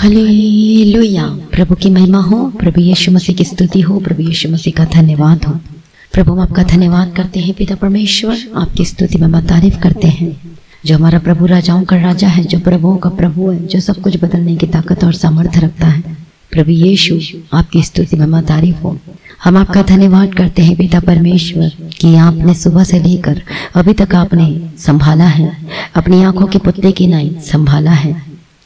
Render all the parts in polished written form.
Hallelujah. प्रभु की महिमा हो, प्रभु यीशु मसीह की स्तुति हो, प्रभु यीशु मसीह का धन्यवाद हो। प्रभु हम आपका धन्यवाद करते हैं पिता परमेश्वर, आपकी स्तुति में हम तारीफ करते हैं। जो हमारा प्रभु राजाओं का राजा है, जो प्रभुओं का प्रभु है, जो सब कुछ बदलने की ताकत और सामर्थ्य रखता है, प्रभु यीशु आपकी स्तुति में तारीफ हो। हम आपका धन्यवाद करते हैं पिता परमेश्वर कि आपने सुबह से लेकर अभी तक आपने संभाला है, अपनी आंखों के पुतले की नाई संभाला है।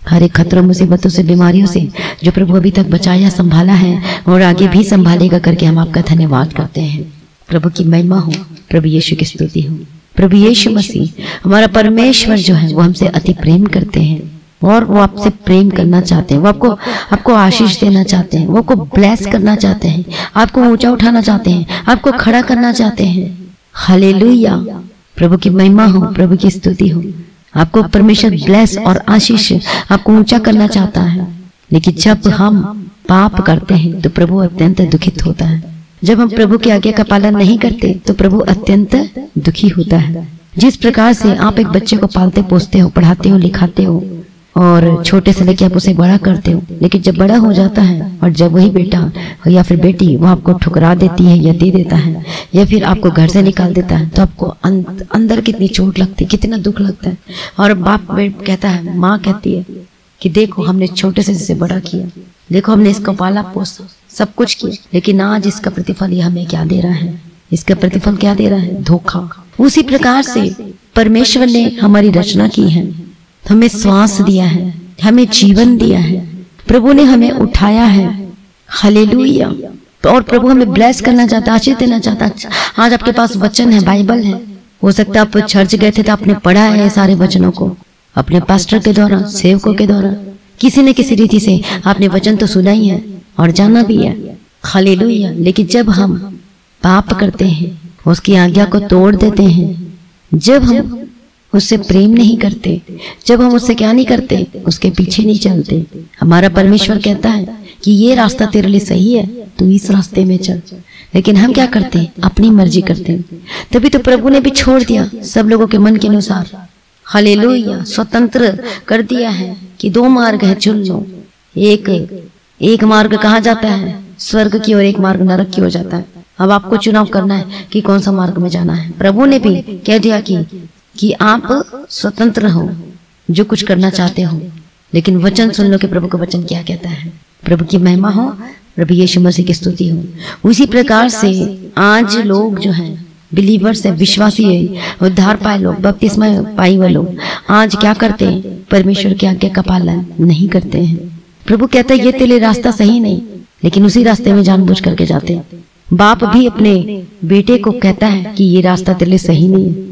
हर एक खतरों, मुसीबतों से, बीमारियों से जो प्रभु अभी तक बचाया, संभाला है और आगे भी संभालेगा करके हम आपका धन्यवाद करते हैं। प्रभु की महिमा हो, प्रभु यीशु की स्तुति हो। प्रभु यीशु मसीह हमारा परमेश्वर जो है वो हमसे अति प्रेम करते हैं और वो आपसे प्रेम करना चाहते हैं। वो आपको आशीष देना चाहते हैं, वो आपको ब्लेस करना चाहते हैं, आपको ऊंचा उठाना चाहते हैं, आपको खड़ा करना चाहते हैं। हालेलुया। प्रभु की महिमा हो, प्रभु की स्तुति हो। आपको परमेश्वर ब्लेस और आशीष आपको ऊंचा करना चाहता है। लेकिन जब हम पाप करते हैं तो प्रभु अत्यंत दुखित होता है। जब हम प्रभु की आज्ञा का पालन नहीं करते तो प्रभु अत्यंत दुखी होता है। जिस प्रकार से आप एक बच्चे को पालते पोसते हो, पढ़ाते हो, लिखाते हो और छोटे से लेके आप उसे बड़ा करते हो, लेकिन जब बड़ा हो जाता है और जब वही बेटा या फिर बेटी वो आपको ठुकरा देती है या दे देता है या फिर आपको घर से निकाल देता है, तो आपको अंदर कितनी चोट लगती है, कितना दुख लगता है। और बाप कहता है, माँ कहती है कि देखो हमने छोटे से इसे बड़ा किया, देखो हमने इसको पाला पोसा, सब कुछ किया, लेकिन आज इसका प्रतिफल ये हमें क्या दे रहा है? इसका प्रतिफल क्या दे रहा है? धोखा। उसी प्रकार से परमेश्वर ने हमारी रचना की है, हमें श्वास दिया है, हमें जीवन दिया है, प्रभु ने हमें उठाया है। हालेलुया। और प्रभु हमें ब्लेस करना चाहता, आशीष देना चाहता। आज आपके पास वचन है, बाइबल है। हो सकता है आप चर्च गए थे तो आपने पढ़ा है सारे वचनों को, अपने पास्टर के द्वारा, सेवकों के द्वारा, किसी न किसी रीति से आपने वचन तो सुना ही है और जाना भी है। हालेलुया। लेकिन जब हम पाप करते हैं, उसकी आज्ञा को तोड़ देते हैं, जब हम उससे प्रेम नहीं करते, जब हम उससे क्या नहीं करते, उसके पीछे नहीं चलते, हमारा परमेश्वर कहता है कि ये रास्ता तेरे लिए सही है, तू इस रास्ते में चल। लेकिन हम क्या करते हैं? अपनी मर्जी करते हैं। तभी तो प्रभु ने भी छोड़ दिया सब लोगों के मन के अनुसार। हालेलुया। स्वतंत्र कर दिया है कि दो मार्ग है, चुन लो। एक मार्ग कहाँ जाता है? स्वर्ग की, और एक मार्ग नरक की हो जाता है। अब आपको चुनाव करना है कि कौन सा मार्ग में जाना है। प्रभु ने भी कह दिया कि आप स्वतंत्र हो, जो कुछ करना चाहते हो, लेकिन वचन सुन लो कि प्रभु का वचन क्या कहता है। प्रभु की महिमा हो, प्रभु यीशु मसीह की स्तुति हो। उसी प्रकार से आज लोग जो हैं, बिलीवर्स है, विश्वासी है, उद्धार पाए लोग, बपतिस्मा पाए हुए लोग, आज क्या करते हैं? परमेश्वर की आज्ञा का पालन नहीं करते हैं। प्रभु कहता है ये तेरे रास्ता सही नहीं, लेकिन उसी रास्ते में जानबूझ करके जाते हैं। बाप भी अपने बेटे को कहता है कि ये रास्ता तेरे लिए सही नहीं है।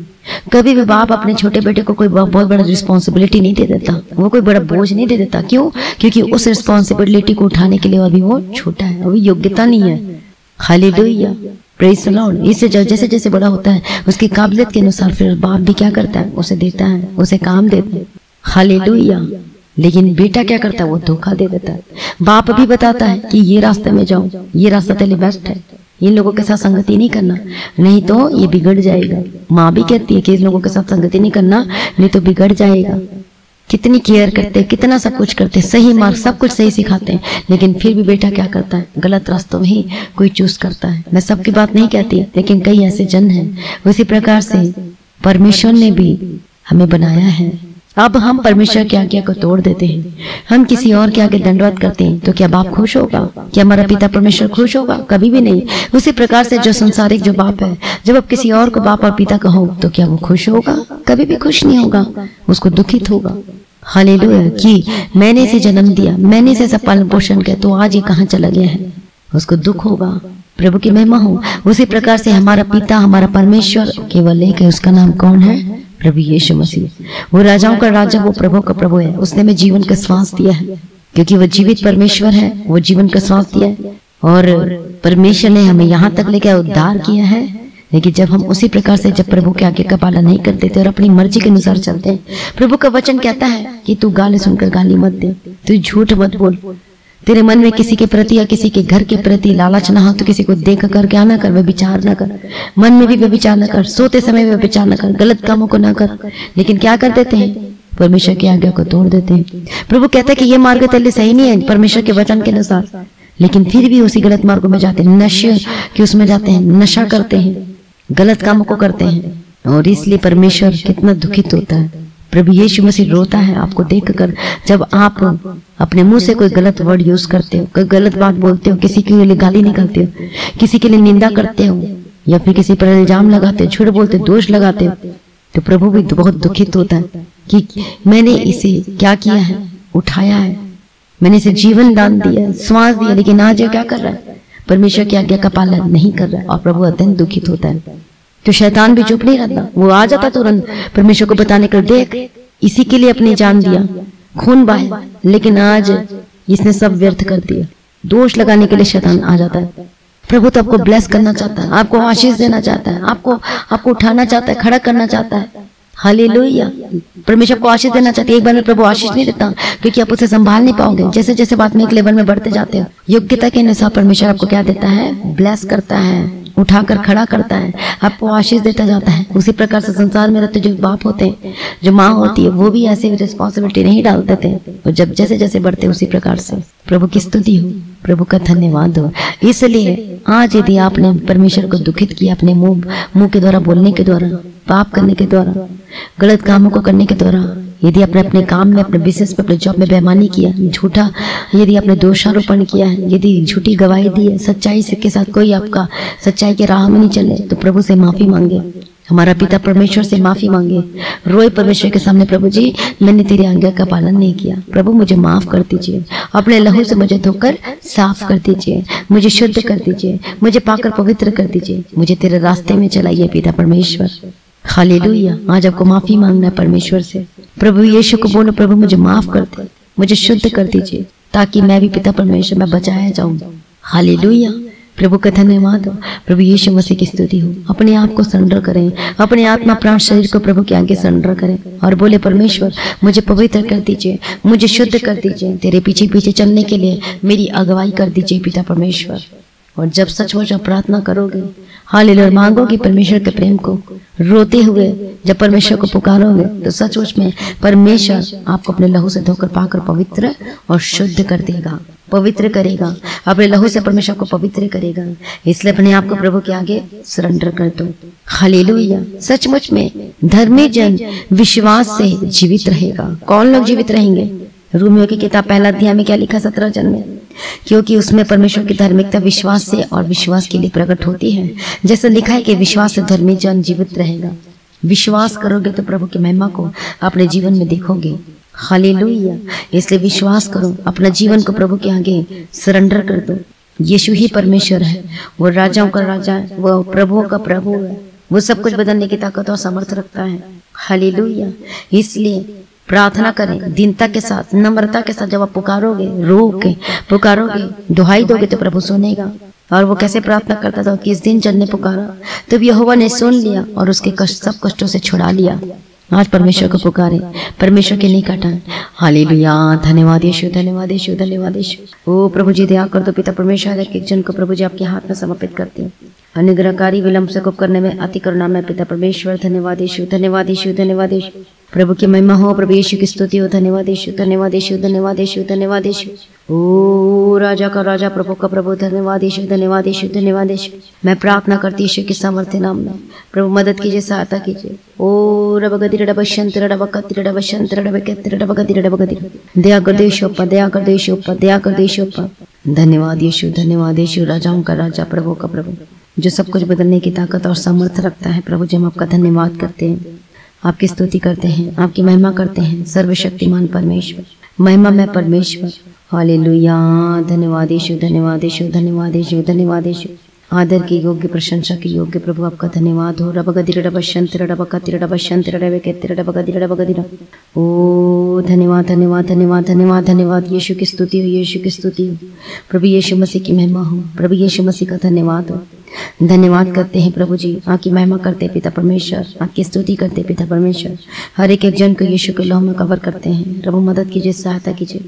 कभी भी बाप अपने छोटे बेटे को कोई बहुत बड़ा रिस्पॉन्सिबिलिटी नहीं दे देता, वो कोई बड़ा बोझ नहीं दे देता। क्यों? क्योंकि उस रिस्पॉन्सिबिलिटी को उठाने के लिए अभी वो छोटा है, अभी योग्यता नहीं है। हालेलुया। Praise the Lord. इससे जैसे जैसे बड़ा होता है उसकी काबिलियत के अनुसार फिर बाप भी क्या करता है? उसे देता है, उसे काम देता है। हालेलुया। लेकिन बेटा क्या करता है? वो धोखा दे देता है। बाप भी बताता है कि ये रास्ते में जाओ, ये रास्ता तेरे लिए बेस्ट है, इन लोगों के साथ संगति नहीं करना, नहीं तो ये बिगड़ जाएगा। माँ भी कहती है कि इन लोगों के साथ संगति नहीं करना, नहीं तो बिगड़ जाएगा। कितनी केयर करते, कितना सब कुछ करते, सही मार्ग, सब कुछ सही सिखाते हैं, लेकिन फिर भी बेटा क्या करता है? गलत रास्तों में ही कोई चूज करता है। मैं सबकी बात नहीं कहती, लेकिन कई ऐसे जन हैं। उसी प्रकार से परमेश्वर ने भी हमें बनाया है। अब हम परमेश्वर की आज्ञा को तोड़ देते हैं, हम किसी और के आगे दंडवत करते हैं, तो क्या बाप खुश होगा? क्या हमारा पिता परमेश्वर खुश होगा? कभी भी नहीं। उसी प्रकार से जो संसारिक जो बाप है, जब आप किसी और को बाप और पिता कहो तो क्या वो खुश होगा? कभी भी खुश नहीं होगा, उसको दुखित होगा। हालेलुया। कि मैंने इसे जन्म दिया, मैंने इसे सब पालन पोषण किया, तो आज ये कहाँ चला गया है, उसको दुख होगा। प्रभु की महिमा हो। उसी प्रकार से हमारा पिता, हमारा परमेश्वर केवल एक है, उसका नाम कौन है? प्रभु यीशु मसीह। वो राजाओं का राजा, वो प्रभु का प्रभु है। उसने हमें जीवन का श्वास दिया है, क्योंकि वो जीवित परमेश्वर है। वो जीवन का श्वास दिया है और परमेश्वर ने हमें यहाँ तक लेकर उद्धार किया है। लेकिन जब हम उसी प्रकार से जब प्रभु के आज्ञा का पालन नहीं करते थे और अपनी मर्जी के अनुसार चलते हैं, प्रभु का वचन कहता है कि तू गाली सुनकर गाली मत दे, तू झूठ मत बोल, तेरे मन में किसी के प्रति या किसी के घर के प्रति लालच ना हो, तो किसी को देख कर क्या ना कर, व्यभिचार ना कर, मन में भी व्यभिचार ना कर, सोते समय व्यभिचार ना कर, गलत कामों को ना कर। लेकिन क्या कर देते हैं? परमेश्वर की आज्ञा को तोड़ देते हैं। प्रभु कहता है कि यह मार्ग तेरे लिए सही नहीं है परमेश्वर के वचन के अनुसार, लेकिन फिर भी उसी गलत मार्गों में जाते हैं, नशे के उसमें जाते हैं, नशा करते हैं, गलत कामों को करते हैं, और इसलिए परमेश्वर कितना दुखित होता है। प्रभु यीशु मसीह रोता है आपको देखकर, जब आप अपने मुंह से कोई गलत वर्ड यूज करते हो, कोई गलत बात बोलते हो, किसी के लिए गाली निकालते हो, किसी के लिए निंदा करते हो, या फिर किसी पर इल्जाम लगाते हो, झूठ बोलते हो, दोष लगाते हो, तो प्रभु भी बहुत दुखित होता है कि मैंने इसे क्या किया है, उठाया है, मैंने इसे जीवन दान दिया, श्वास दिया, लेकिन आज ये क्या कर रहा है, परमेश्वर की आज्ञा का पालन नहीं कर रहा है, और प्रभु अत्यंत दुखित होता है। तो शैतान भी चुप नहीं रहता, वो आ जाता तुरंत परमेश्वर को बताने कर, देख इसी के लिए अपनी जान दिया, खून बहाया, लेकिन आज इसने सब व्यर्थ कर दिया। दोष लगाने के लिए शैतान आ जाता है। प्रभु तो आपको ब्लेस करना चाहता है, आपको आशीष देना चाहता है, आपको उठाना चाहता है, खड़ा करना चाहता है। हालेलुया। परमेश्वर को आशीष देना चाहते हैं। एक बार में प्रभु आशीष नहीं देता, क्योंकि आप उसे संभाल नहीं पाओगे। जैसे जैसे बात में एक लेवल में बढ़ते जाते हो, योग्यता के अनुसार परमेश्वर आपको क्या देता है, ब्लेस करता है, उठाकर खड़ा करता है, आपको आशीष देता जाता है। उसी प्रकार से संसार में रहते जो बाप होते हैं, जो माँ होती है, वो भी ऐसे रिस्पॉन्सिबिलिटी नहीं डाल देते, और जब जैसे जैसे बढ़ते उसी प्रकार से। प्रभु की स्तुति हो, प्रभु का धन्यवाद हो। इसलिए आज यदि आपने परमेश्वर को दुखित किया अपने मुंह के द्वारा, बोलने के द्वारा, पाप करने के द्वारा, गलत कामों को करने के द्वारा, यदि आपने अपने काम में, अपने बिजनेस में, अपने जॉब में बेईमानी किया, झूठा यदि आपने दोषारोपण किया है, यदि झूठी गवाही दी है, सच्चाई के साथ कोई आपका सच्चाई के राह में नहीं चले, तो प्रभु से माफी मांगे, हमारा पिता परमेश्वर से माफी मांगे, रोए परमेश्वर के सामने, प्रभु जी मैंने तेरी आज्ञा का पालन नहीं किया, प्रभु मुझे माफ कर दीजिए, अपने लहू से मुझे धोकर साफ कर दीजिए, मुझे शुद्ध कर दीजिए, मुझे पाकर पवित्र कर दीजिए, मुझे तेरे रास्ते में चलाइए पिता परमेश्वर। हालेलुया। आज आपको माफी मांगना है परमेश्वर से। प्रभु यीशु को बोलो, प्रभु मुझे माफ कर दे, मुझे शुद्ध कर दीजिए, ताकि मैं भी पिता परमेश्वर में बचाया जाऊं। हालेलुया। प्रभु का धन्यवाद हो, प्रभु यीशु मसीह की स्तुति हो। अपने आप को सरेंडर करें, अपने आत्मा प्राण शरीर को प्रभु के आगे सरेंडर करें, और बोले परमेश्वर मुझे पवित्र कर दीजिए, मुझे शुद्ध कर दीजिए, तेरे पीछे पीछे चलने के लिए मेरी अगुवाई कर दीजिए पिता परमेश्वर। और जब सचमुच आप प्रार्थना करोगे, हालेलुया, मांगोगे परमेश्वर के प्रेम को, रोते हुए जब परमेश्वर को पुकारोगे, तो सचमुच में परमेश्वर आपको अपने लहू से धोकर पाकर पवित्र और शुद्ध कर देगा, पवित्र करेगा, अपने लहू से परमेश्वर को पवित्र करेगा। इसलिए अपने आप को प्रभु के आगे सरेंडर कर दो। हालेलुया। सचमुच में धर्मी जन विश्वास से जीवित रहेगा। कौन लोग जीवित रहेंगे? रोमियो की किताब पहला अध्याय में क्या लिखा 17 वचन में, क्योंकि उसमें परमेश्वर की धार्मिकता विश्वास से और विश्वास के लिए प्रकट होती है। जैसे लिखा है कि विश्वास से धर्मी जन जीवित रहेगा। विश्वास करोगे तो प्रभु की महिमा को अपने जीवन में देखोगे। हालेलुया। इसलिए विश्वास करो, अपना जीवन को प्रभु के आगे सरेंडर कर दो। यीशु ही परमेश्वर है, वो राजाओं का राजा है, वो प्रभुओं का प्रभु है, वो सब कुछ बदलने की ताकत और सामर्थ्य रखता है। हालेलुया। इसलिए प्रार्थना करें दीनता के साथ, नम्रता के साथ। जब आप पुकारोगे, रो के पुकारोगे, दुहाई दोगे, तो प्रभु सुनेगा। और वो कैसे प्रार्थना करता था कि इस दिन जन ने पुकारा तब यहोवा ने सुन लिया और उसके कष्ट, सब कष्टों से छुड़ा लिया। आज परमेश्वर को पुकारे, परमेश्वर के निकट आए। हालेलुया। धन्यवाद यीशु, धन्यवाद यीशु, धन्यवाद यीशु। ओ प्रभु जी दया कर दो पिता परमेश्वर, एक जन को प्रभु जी आपके हाथ में समर्पित करते हैं। अनुग्रहकारी विलंब से कुप करने में अति करुणा में पिता परमेश्वर, धन्यवाद यीशु, धन्यवाद यीशु, धन्यवाद यीशु। प्रभु की महिमा हो, प्रभु यीशु की स्तुति हो। धन्यवाद यीशु, धन्यवाद यीशु, धन्यवाद यीशु, धन्यवाद यीशु। ओ राजा का राजा, प्रभु का प्रभु, धन्यवाद यीशु, धन्यवाद यीशु, धन्यवाद यीशु। मैं प्रार्थना करती यीशु के सामर्थ्य नाम में, प्रभु मदद कीजिए, सहायता कीजिए। ओ रबगति रबशंत रबकति रबशंत रबकति रबगति रबगति। दया कर दे यीशु, दया कर दे यीशु, दया कर दे यीशु। धन्यवाद यीशु, धन्यवाद यीशु। राजाओं का राजा, प्रभु का प्रभु, जो सब कुछ बदलने की ताकत और सामर्थ्य रखता है। प्रभु जी हम आपका धन्यवाद करते हैं, आपकी स्तुति करते हैं, आपकी महिमा करते हैं। सर्वशक्तिमान परमेश्वर, महिमा में परमेश्वर। हालेलुया। धन्यवाद यीशु, धन्यवाद यीशु, धन्यवाद यीशु, धन्यवाद यीशु। आदर की योग्य, प्रशंसा की योग्य प्रभु आपका धन्यवाद हो। रबगति रबशंत रबकति रबशंत रबकति रबगति रबगति। ओ धन्यवाद, धन्यवाद, धन्यवाद, धन्यवाद, धन्यवाद। यीशु की स्तुति हो, यीशु की स्तुति हो। प्रभु यीशु मसीह की महिमा हो, प्रभु यीशु मसीह का धन्यवाद हो। धन्यवाद करते हैं प्रभु जी, आपकी महिमा करते हैं पिता परमेश्वर, आपकी स्तुति करते हैं पिता परमेश्वर। हर एक जन को यीशु के लहू में कवर करते हैं। प्रभु मदद कीजिए, सहायता कीजिए,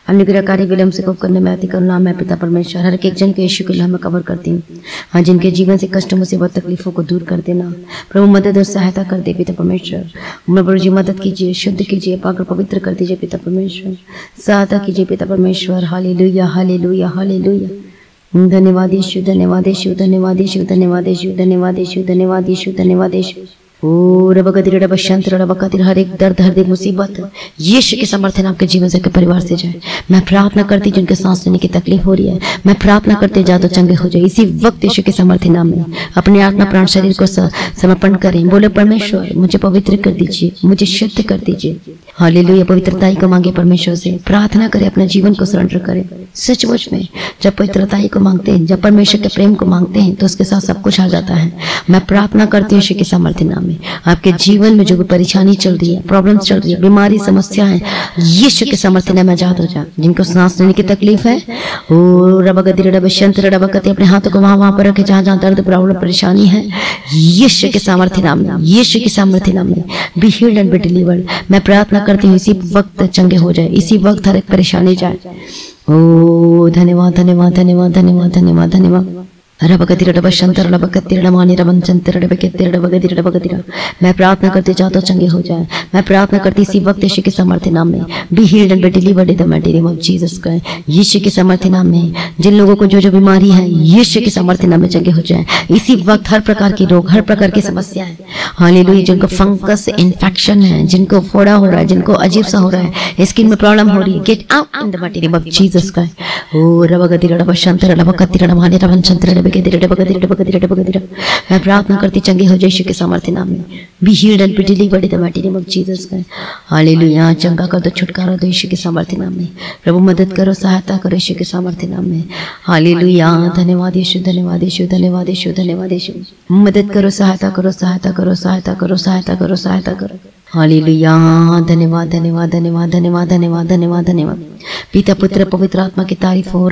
अनुग्रहकारी विलम्ब से कोप करने में अति करुणा में पिता परमेश्वर। हर एक जन को यीशु के लहू में कवर करती हूँ। हाँ, जिनके जीवन से कष्ट मुसीबत तकलीफों को दूर कर देना प्रभु, मदद और सहायता कर दे पिता परमेश्वर। प्रभु जी मदद कीजिए, शुद्ध कीजिए, पाक पवित्र कर दीजिए पिता परमेश्वर, सहायता कीजिए पिता परमेश्वर। Hallelujah hallelujah hallelujah. धन्यवाद यीशु, धन्यवाद यीशु, धन्यवाद यीशु, धन्यवाद यीशु, धन्यवाद यीशु, धन्यवाद यीशु, धन्यवाद यीशु। ओ रबगतिर रबशंत रबकतिर, हर एक दर्द हर एक मुसीबत यीशु के समर्थन आपके जीवन से, आपके परिवार से जाए। मैं प्रार्थना करती जिनके सांस लेने की तकलीफ हो रही है, मैं प्रार्थना करते जादू चंगे हो जाए इसी वक्त यीशु के समर्थन नाम में। अपने आत्मा प्राण शरीर को समर्पण करें। बोले परमेश्वर मुझे पवित्र कर दीजिए, मुझे शुद्ध कर दीजिए। हालेलुया। पवित्रता को मांगे परमेश्वर से, प्रार्थना करें, अपने जीवन को सरेंडर करें। सचमुच में जब पवित्रता को मांगते हैं, जब परमेश्वर के प्रेम को मांगते हैं तो उसके साथ सब कुछ आ जाता है। मैं प्रार्थना करती हूँ यीशु के समर्थन नाम में। आपके जीवन में जो भी परेशानी चल रही है, प्रॉब्लम चल रही है, बीमारी समस्या है, यीशु के समर्थन में आजाद हो जाए। जिनको सांस लेने की तकलीफ है, ओ रबगदिर रबशंत रबकते, अपने हाथों को वहां पर रखे जहां जहां दर्द प्रॉब्लम परेशानी है, यीशु के सामर्थ्य नाम में, यीशु के सामर्थ्य नाम में be healed and be delivered. मैं प्रार्थना करती हूँ इसी वक्त चंगे हो जाए, इसी वक्त हर एक परेशानी जाए। ओ धन्यवाद धन्यवाद धन्यवाद धन्यवाद धन्यवाद धन्यवाद। रबगतिर रबशंतर रबकतिर रमानी रबंचंतर रबकतिर रबगतिर रबगतिर। मैं प्रार्थना करते जातो चंगे हो जाए। मैं प्रार्थना करती इसी वक्त यीशु के समर्थ्य नाम में, be healed and be delivered in the mighty name of Jesus Christ. यीशु के समर्थ्य नाम में जिन लोगों को जो जो बीमारी है, यीशु के समर्थ्य नाम में चंगे हो जाए इसी वक्त। हर प्रकार के रोग, हर प्रकार की समस्या है, हालेलुया, जिनको फंगस इन्फेक्शन है, जिनको फोड़ा हो रहा है, जिनको अजीब सा हो रहा है, स्किन में प्रॉब्लम हो रही है, get out in the mighty name of Jesus Christ. ओ रबगतिर रबशंतर रबकतिर रमानी रबंचंतर। मैं प्रार्थना करती चंगे हो यीशु के सामर्थ्य नाम में, be healed and be delivered in the mighty name of Jesus Christ. Hallelujah. चंगा कर दो, छुटकारा दो यीशु के सामर्थ्य नाम में। प्रभु मदद करो, सहायता करो यीशु के सामर्थ्य नाम में। हालेलुया। धन्यवाद यीशु, धन्यवाद यीशु, धन्यवाद यीशु, धन्यवाद यीशु। मदद करो, सहायता करो, सहायता करो, सहायता करो, सहायता करो, सहायता करो। हालेलुया। धन्यवाद धन्यवाद धन्यवाद धन्यवाद धन्यवाद धन्यवाद धन्यवाद। पिता पुत्र पवित्र आत्मा की तारीफ हो।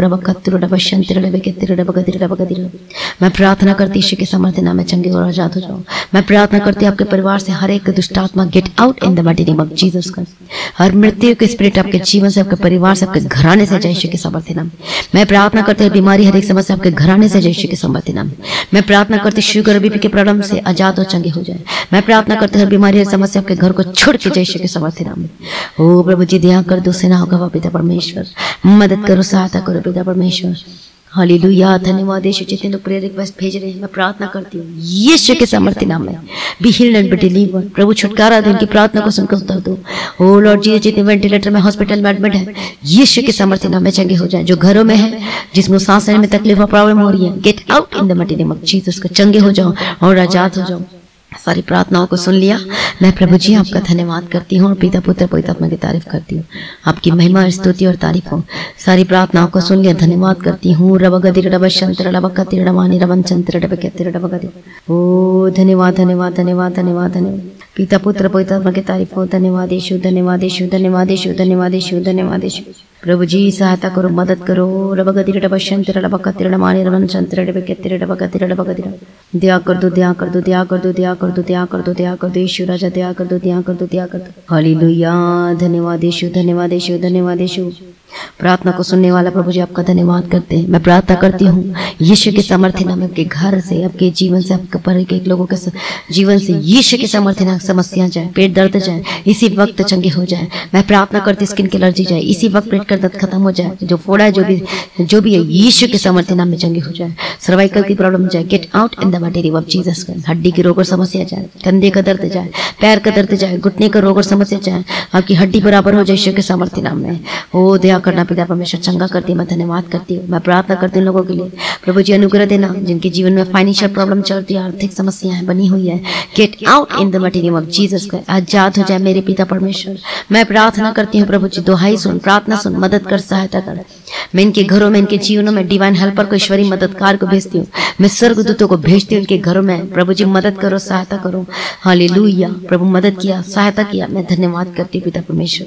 मैं प्रार्थना करती यीशु के समर्थ्य नाम में चंगे और आजाद हो जाओ। मैं प्रार्थना करती आपके परिवार से हर एक दुष्ट आत्मा get out in the mighty name of Jesus Christ. हर मृत्यु के स्पिरिट आपके जीवन से, आपके परिवार से, आपके घराने से जाए यीशु के समर्थ्य नाम में। मैं प्रार्थना करती हूँ बीमारी, हर एक समस्या आपके घराने से जाए यीशु के समर्थ्य नाम में। मैं प्रार्थना करती शुगर बीपी के प्रॉब्लम से आजाद और चंगे हो जाए। मैं प्रार्थना करती हर बीमारी, हर समस्या आपके घर को छोड़ के जाए यीशु के समर्थ्य नाम में। ओ प्रभु जी दया कर दो, सेना होगा पिता परमेश्वर, मदद करो, सहायता करो पिता परमेश्वर। हालेलुया। धन्यवाद यीशु। जितने लोग प्रेयर रिक्वेस्ट भेज रहे हैं, मैं प्रार्थना करती हूँ यीशु के समर्थ्य नाम में, be healed and be delivered. प्रभु छुटकारा दो, इनकी प्रार्थना को सुनकर उत्तर दो। ओ लॉर्ड जी, जितने वेंटिलेटर में, हॉस्पिटल में एडमिट है, यीशु के समर्थ्य नाम में चंगे हो जाए। जो घरों में है, जिसमें सांस लेने में तकलीफ और प्रॉब्लम हो रही है, get out in the mighty name of Jesus को, चंगे हो जाओ और आजाद हो जाओ। सारी प्रार्थनाओं को सुन लिया। मैं प्रभु जी आपका धन्यवाद करती हूँ और पिता पुत्र पवित्र आत्मा की तारीफ करती हूँ। आपकी महिमा, स्तुति और तारीफ हो। सारी प्रार्थनाओं को सुन लिया, धन्यवाद करती हूँ। रबगदिर रबशंतर रबकतिर रमानी रबंचंतर रबकतिर रबगदिर। ओ धन्यवाद धन्यवाद धन्यवाद धन्यवाद धन्यवाद। पिता पुत्र पवित्र आत्मा की तारीफ हो। धन्यवाद यीशु, धन्यवाद यीशु, धन्यवाद यीशु, धन्यवाद यीशु, धन्यवाद यीशु। प्रभु जी सहायता करो, मदद करो। रबगदिर रबशंतर रबकतिर रमानी रबंचंतर रबकतिर रबकतिर रबगदिर। दया कर दो, दया कर दो, दया कर दो, दया कर दो, दया कर दो, दया कर दो यीशु राजा, दया कर दो, दया कर दो, दया कर दो। हालेलुया। धन्यवाद यीशु, धन्यवाद यीशु, धन्यवाद यीशु। प्रार्थना को सुनने वाला प्रभु जी आपका धन्यवाद करते हैं। मैं प्रार्थना करती हूँ यीशु के समर्थन नाम, आपके घर से, आपके जीवन से, आपके पर एक लोगों के जीवन से यीशु के समर्थन नाम समस्या जाए, पेट दर्द जाए, इसी वक्त चंगे हो जाए। मैं प्रार्थना करती स्किन की एलर्जी जाए, इसी वक्त पेट का दर्द खत्म हो जाए। जो फोड़ा है, जो भी है, यीशु के समर्थन नाम में चंगे हो जाए। सर्वाइकल की प्रॉब्लम जाए, gate out in the mighty name of Jesus Christ. हड्डी की रोग और समस्या जाए, कंधे का दर्द जाए, पैर का दर्द जाए, घुटने का रोग और समस्या जाए, आपकी हड्डी बराबर हो जाए यीशु के समर्थन नाम में। ओ दया करना पिता परमेश्वर, चंगा करती है। मैं धन्यवाद करती हूँ। मैं प्रार्थना करती हूँ लोगों के लिए, प्रभु जी अनुग्रह देना जिनके जीवन में फाइनेंशियल प्रॉब्लम चलती है, आर्थिक समस्याएं बनी हुई है, get out in the mighty name of Jesus Christ. आजाद हो जाए मेरे पिता परमेश्वर। मैं प्रार्थना करती हूँ प्रभु जी, दुहाई सुन, प्रार्थना सुन, मदद कर, सहायता कर। मैं इनके घरों में, इनके जीवनों में डिवाइन हेल्पर को, ईश्वरीय मददगार को भेजती हूँ। मैं स्वर्गदूतों को भेजती हूँ इनके घरों में। प्रभु जी मदद करो, सहायता करो। हालेलुया। प्रभु मदद किया, सहायता किया, मैं धन्यवाद करती हूँ पिता परमेश्वर।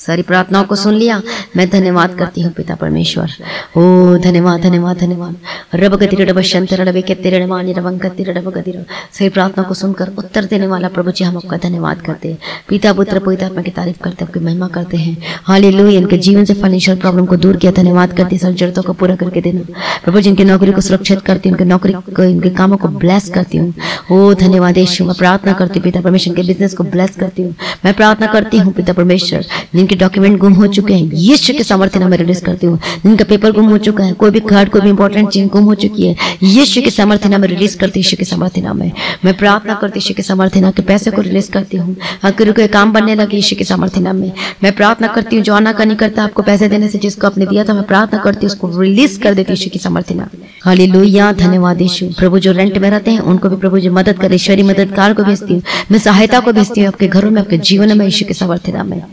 सारी प्रार्थनाओं को सुन लिया। मैं धन्यवाद करती हूँ पिता परमेश्वर। ओ धन्यवाद धन्यवाद धन्यवाद। रब गति रब शंतर रबे के तेरे मानी रबंग गति रब गति। सही प्रार्थना को सुनकर उत्तर देने वाला प्रभु जी हम आपका धन्यवाद करते हैं। पिता पुत्र पवित्र आत्मा की तारीफ करते हैं, आपकी महिमा करते हैं। हालेलुया। इनके जीवन से फाइनेंशियल प्रॉब्लम को दूर किया, धन्यवाद करते हैं। जरूरतों को पूरा करके देना प्रभु। जिनकी नौकरी को सुरक्षित करती हूँ, उनकी नौकरी को, इनके कामों को ब्लेस करती हूँ। ओ धन्यवाद यीशु। मैं प्रार्थना करती हूँ पिता परमेश्वर के बिजनेस को ब्लेस करती हूँ। मैं प्रार्थना करती हूँ पिता परमेश्वर जिनके डॉक्यूमेंट गुम हो चुके हैं, यीशु के सामर्थ्य नाम में रिलीज करती हूँ। जिनका पेपर गुम हो चुका है, कोई भी कार्ड, कोई भी इंपॉर्टेंट चीज गुम हो चुकी है, यीशु के सामर्थ्य नाम में रिलीज करती हूँ। यीशु के सामर्थ्य नाम में मैं प्रार्थना करती हूँ। यीशु के सामर्थ्य नाम के पैसे को रिलीज करती हूँ। अगर कोई काम बनने लगे, यीशु के सामर्थ्य नाम में मैं प्रार्थना करती हूँ। जो आना का नहीं करता आपको पैसे देने से, जिसको आपने दिया था, मैं प्रार्थना करती हूँ उसको रिलीज कर देती हूँ यीशु की सामर्थ्य नाम। हालेलुया। धन्यवाद यीशु। प्रभु जो रेंट में रहते हैं उनको भी प्रभु जो मदद करे, ईश्वरी मददगार को भेजती हूँ, मैं सहायता को भेजती हूँ आपके घरों में, आपके जीवन में यीशु के सामर्थ्य नाम में।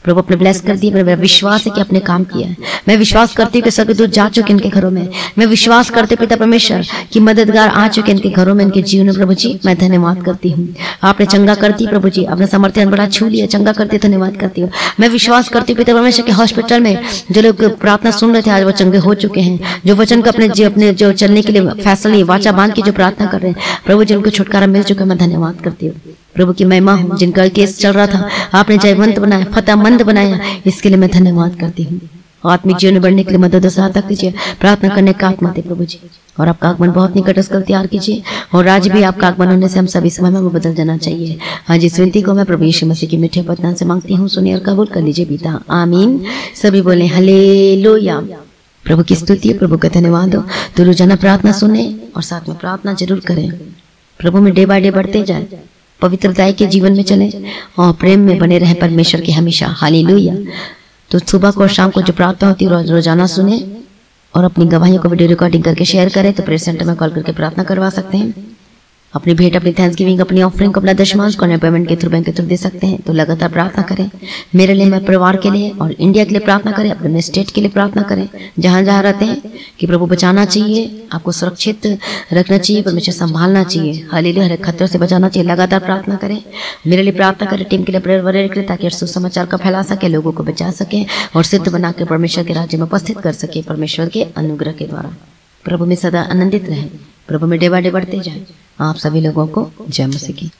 प्रभु अपने ब्लेस कर दिए। मेरा विश्वास है कि आपने काम किया है। मैं विश्वास करती हूँ कि सभी दूत जा चुके इनके घरों में। मैं विश्वास करती पिता परमेश्वर कि मददगार आ चुके इनके घरों में, इनके जीवन में। प्रभु जी मैं धन्यवाद करती हूँ। आपने चंगा करती प्रभु जी, अपने सामर्थ्य बड़ा छू लिया, चंगा करती, धन्यवाद करती हूँ। मैं विश्वास करती हूँ पिता परमेश्वर के हॉस्पिटल में जो लोग प्रार्थना सुन रहे थे आज वो चंगे हो चुके हैं। जो वचन को अपने जो चलने के लिए फैसला वाचा बांध के जो प्रार्थना कर रहे हैं प्रभु जी, उनको छुटकारा मिल चुका है। मैं धन्यवाद करती हूँ प्रभु की महिमा हो। जिनका केस चल रहा था आपने जयवंत बनाया, फतेहमंद बनाया, इसके लिए मैं धन्यवाद करती हूँ। आत्मिक जीवन में बढ़ने के लिए मदद और सहायता कीजिए। प्रार्थना करने का आत्मा दे प्रभु जी, और आपका आगमन बहुत निकट उसका तैयार कीजिए। और आज भी आपका आगमन होने से हम सभी समय में बदल जाना चाहिए। आज इस विनती को मैं प्रभु यीशु मसीह की मीठे वचन से मांगती हूँ, सुनिए और कबूल कर लीजिए पिता, आमीन। सभी बोले हालेलुया। प्रभु की स्तुति है, प्रभु का धन्यवाद हो। तो रोजाना प्रार्थना सुने और साथ में प्रार्थना जरूर करें। प्रभु में डे बाय डे बढ़ते जाए, पवित्रता के जीवन में चले और प्रेम में बने रहे परमेश्वर के हमेशा। हालेलुया। तो सुबह को और शाम को जो प्रार्थना होती है रोजाना सुने और अपनी गवाहियों को वीडियो रिकॉर्डिंग करके शेयर करें। तो प्रेयर सेंटर में कॉल करके प्रार्थना करवा सकते हैं। अपनी भेंट, अपनी थैंक्सगिविंग, अपनी ऑफरिंग को, अपना दशमांश को पेमेंट के थ्रू, बैंक के थ्रू दे सकते हैं। तो लगातार प्रार्थना करें मेरे लिए, मेरे परिवार के लिए और इंडिया के लिए प्रार्थना करें, अपने स्टेट के लिए प्रार्थना करें, जहाँ जहाँ रहते हैं कि प्रभु बचाना चाहिए, आपको सुरक्षित रखना चाहिए, परमेश्वर संभालना चाहिए। हालेलुया। हर खतरों से बचाना चाहिए। लगातार प्रार्थना करें, मेरे लिए प्रार्थना करें, टीम के लिए प्रेयर वगैरह के लिए, ताकि सुसमाचार का फैला सके, लोगों को बचा सके और सिद्ध बना के परमेश्वर के राज्य में उपस्थित कर सके परमेश्वर के अनुग्रह के द्वारा। प्रभु में सदा आनंदित रहें, प्रभु में डे बाय डे बढ़ते जाए। आप सभी लोगों को जय मसीह की।